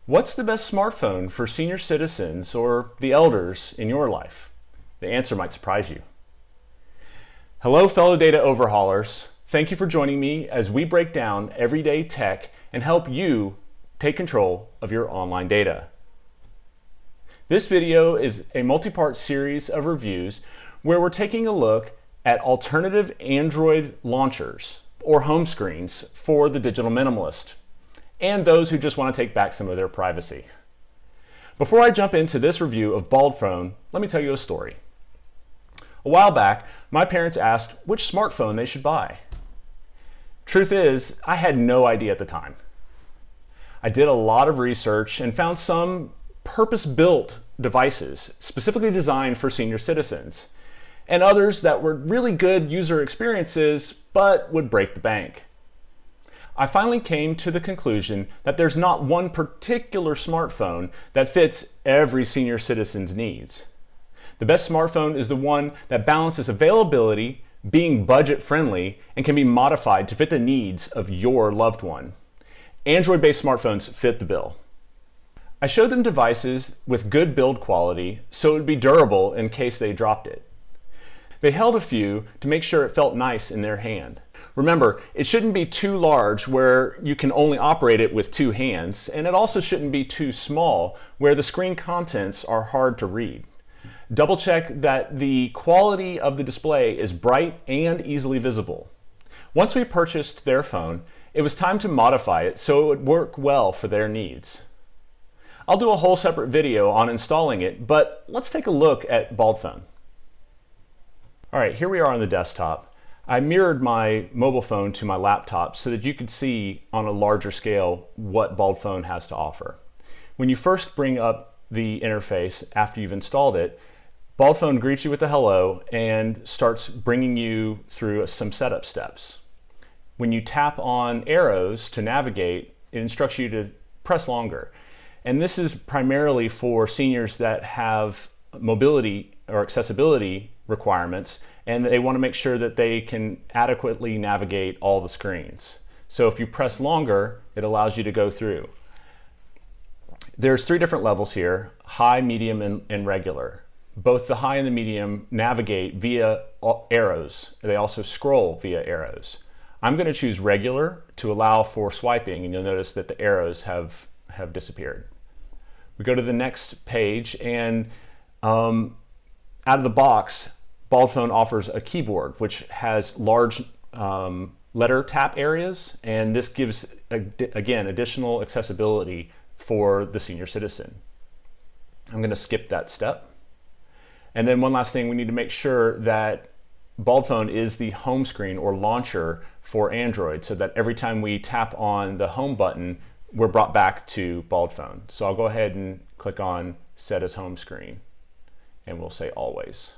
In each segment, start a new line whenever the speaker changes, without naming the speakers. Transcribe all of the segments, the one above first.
What's the best smartphone for senior citizens or the elders in your life? The answer might surprise you. Hello, fellow data overhaulers. Thank you for joining me as we break down everyday tech and help you take control of your online data. This video is a multi-part series of reviews where we're taking a look at alternative Android launchers or home screens for the digital minimalist and those who just want to take back some of their privacy. Before I jump into this review of BaldPhone, let me tell you a story. A while back, my parents asked which smartphone they should buy. Truth is, I had no idea at the time. I did a lot of research and found some purpose-built devices specifically designed for senior citizens, and others that were really good user experiences but would break the bank. I finally came to the conclusion that there's not one particular smartphone that fits every senior citizen's needs. The best smartphone is the one that balances availability, being budget-friendly, and can be modified to fit the needs of your loved one. Android-based smartphones fit the bill. I showed them devices with good build quality so it would be durable in case they dropped it. They held a few to make sure it felt nice in their hand. Remember, it shouldn't be too large where you can only operate it with two hands, and it also shouldn't be too small where the screen contents are hard to read. Double check that the quality of the display is bright and easily visible. Once we purchased their phone, it was time to modify it so it would work well for their needs. I'll do a whole separate video on installing it, but let's take a look at BaldPhone. All right, here we are on the desktop. I mirrored my mobile phone to my laptop so that you could see on a larger scale what BaldPhone has to offer. When you first bring up the interface after you've installed it, BaldPhone greets you with a hello and starts bringing you through some setup steps. When you tap on arrows to navigate, it instructs you to press longer. And this is primarily for seniors that have mobility or accessibility requirements, and they want to make sure that they can adequately navigate all the screens. So if you press longer, it allows you to go through. There's three different levels here: high, medium, and regular. Both the high and the medium navigate via arrows. They also scroll via arrows. I'm going to choose regular to allow for swiping, and you'll notice that the arrows have disappeared. We go to the next page, and out of the box, BaldPhone offers a keyboard which has large letter tap areas, and this gives, again, additional accessibility for the senior citizen. I'm going to skip that step. And then one last thing, we need to make sure that BaldPhone is the home screen or launcher for Android, so that every time we tap on the home button, we're brought back to BaldPhone. So I'll go ahead and click on Set as Home Screen, and we'll say Always.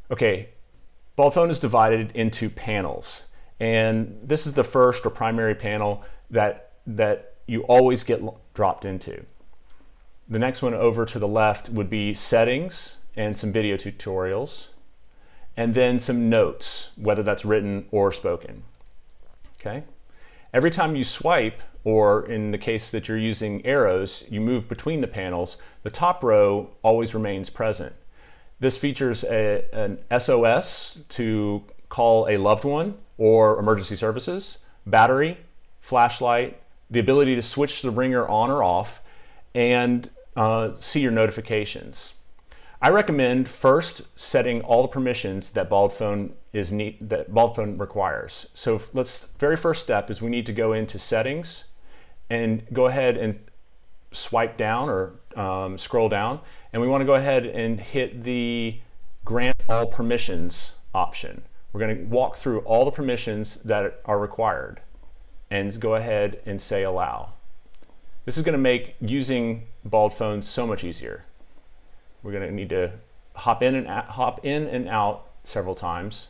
Okay, BaldPhone is divided into panels, and this is the first or primary panel that you always get dropped into. The next one over to the left would be Settings and some video tutorials, and then some notes, whether that's written or spoken. Okay? Every time you swipe, or in the case that you're using arrows, you move between the panels, the top row always remains present. This features an SOS to call a loved one or emergency services, battery, flashlight, the ability to switch the ringer on or off, and see your notifications. I recommend first setting all the permissions that BaldPhone requires. So very first step is we need to go into Settings and go ahead and swipe down or scroll down, and we want to go ahead and hit the Grant All Permissions option. We're going to walk through all the permissions that are required and go ahead and say Allow. This is going to make using BaldPhone so much easier. We're going to need to hop in and out several times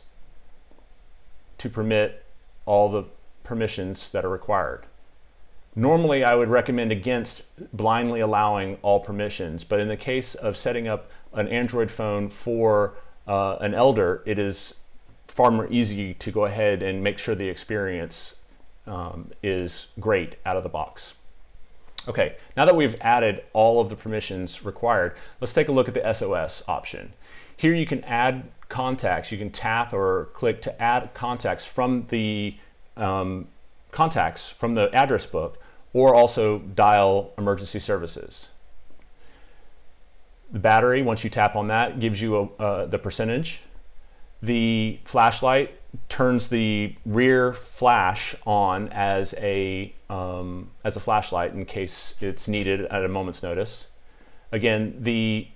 to permit all the permissions that are required. Normally, I would recommend against blindly allowing all permissions, but in the case of setting up an Android phone for an elder, it is far more easy to go ahead and make sure the experience is great out of the box. Okay, now that we've added all of the permissions required, let's take a look at the SOS option. Here you can add contacts. You can tap or click to add contacts from the address book, or also dial emergency services. The battery, once you tap on that, gives you the percentage. The flashlight turns the rear flash on as a flashlight in case it's needed at a moment's notice. Again, the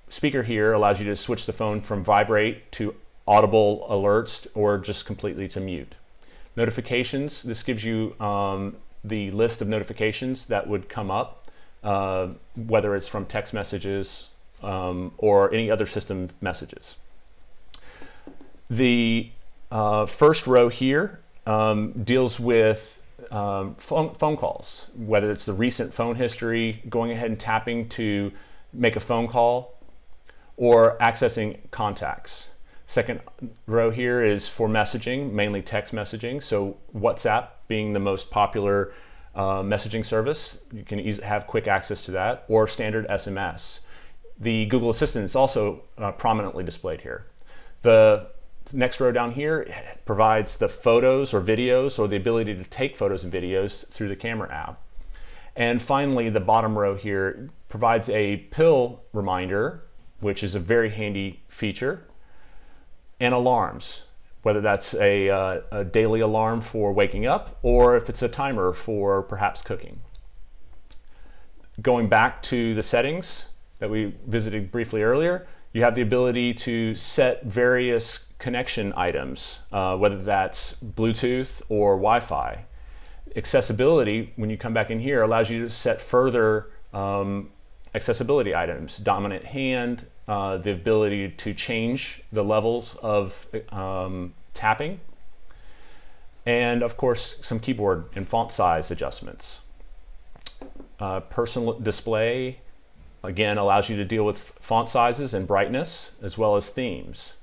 speaker here allows you to switch the phone from vibrate to audible alerts or just completely to mute. Notifications, this gives you the list of notifications that would come up, whether it's from text messages or any other system messages. The first row here deals with phone calls, whether it's the recent phone history, going ahead and tapping to make a phone call, or accessing contacts. Second row here is for messaging, mainly text messaging. So WhatsApp being the most popular messaging service, you can have quick access to that, or standard SMS. The Google Assistant is also prominently displayed here. The next row down here provides the photos or videos, or the ability to take photos and videos through the camera app. And finally, the bottom row here provides a pill reminder, which is a very handy feature, and alarms, whether that's a daily alarm for waking up, or if it's a timer for perhaps cooking. Going back to the settings that we visited briefly earlier, you have the ability to set various connection items, whether that's Bluetooth or Wi-Fi. Accessibility, when you come back in here, allows you to set further accessibility items, dominant hand, the ability to change the levels of tapping, and of course some keyboard and font size adjustments. Personal display, again, allows you to deal with font sizes and brightness, as well as themes.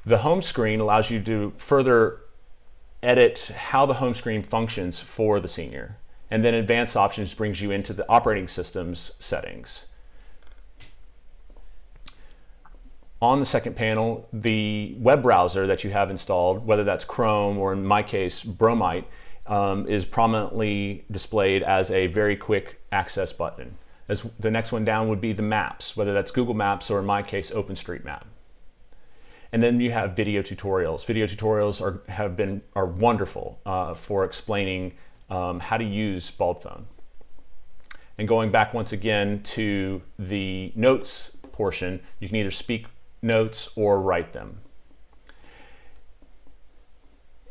The home screen allows you to further edit how the home screen functions for the senior. And then advanced options brings you into the operating system's settings. On the second panel, the web browser that you have installed, whether that's Chrome or in my case, Bromite, is prominently displayed as a very quick access button. As the next one down would be the maps, whether that's Google Maps or in my case, OpenStreetMap. And then you have video tutorials. Video tutorials are wonderful for explaining how to use BaldPhone. And going back once again to the notes portion, you can either speak notes or write them.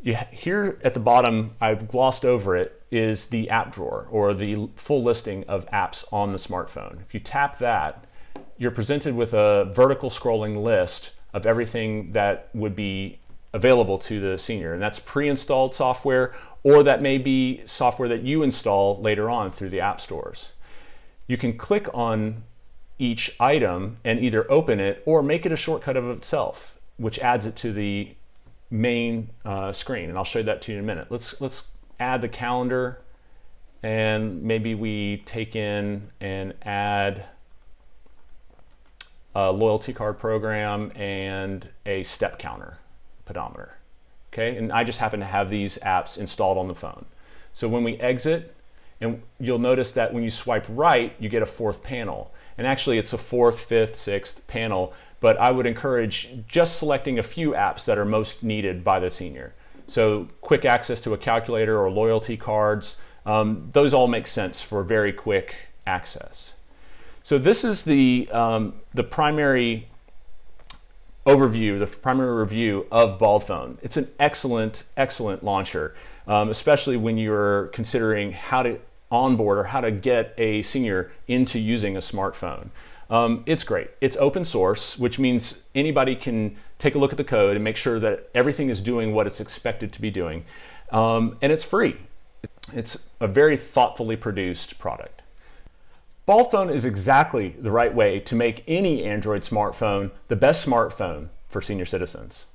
Here at the bottom, I've glossed over it, is the app drawer, or the full listing of apps on the smartphone. If you tap that, you're presented with a vertical scrolling list of everything that would be available to the senior, and that's pre-installed software, or that may be software that you install later on through the app stores. You can click on each item and either open it or make it a shortcut of itself, which adds it to the main screen, and I'll show you that to you in a minute. Let's add the calendar, and maybe we take in and add a loyalty card program and a step counter, pedometer. Okay, and I just happen to have these apps installed on the phone. So when we exit, and you'll notice that when you swipe right, you get a fourth panel. And actually it's a fourth, fifth, sixth panel, but I would encourage just selecting a few apps that are most needed by the senior. So quick access to a calculator or loyalty cards, those all make sense for very quick access. So this is the primary overview, the primary review of BaldPhone. It's an excellent, excellent launcher, especially when you're considering how to onboard or how to get a senior into using a smartphone. It's great. It's open source, which means anybody can take a look at the code and make sure that everything is doing what it's expected to be doing. And it's free. It's a very thoughtfully produced product. BaldPhone is exactly the right way to make any Android smartphone the best smartphone for senior citizens.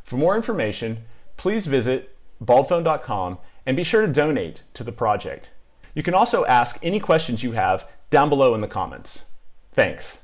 For more information, please visit baldphone.com and be sure to donate to the project. You can also ask any questions you have down below in the comments. Thanks.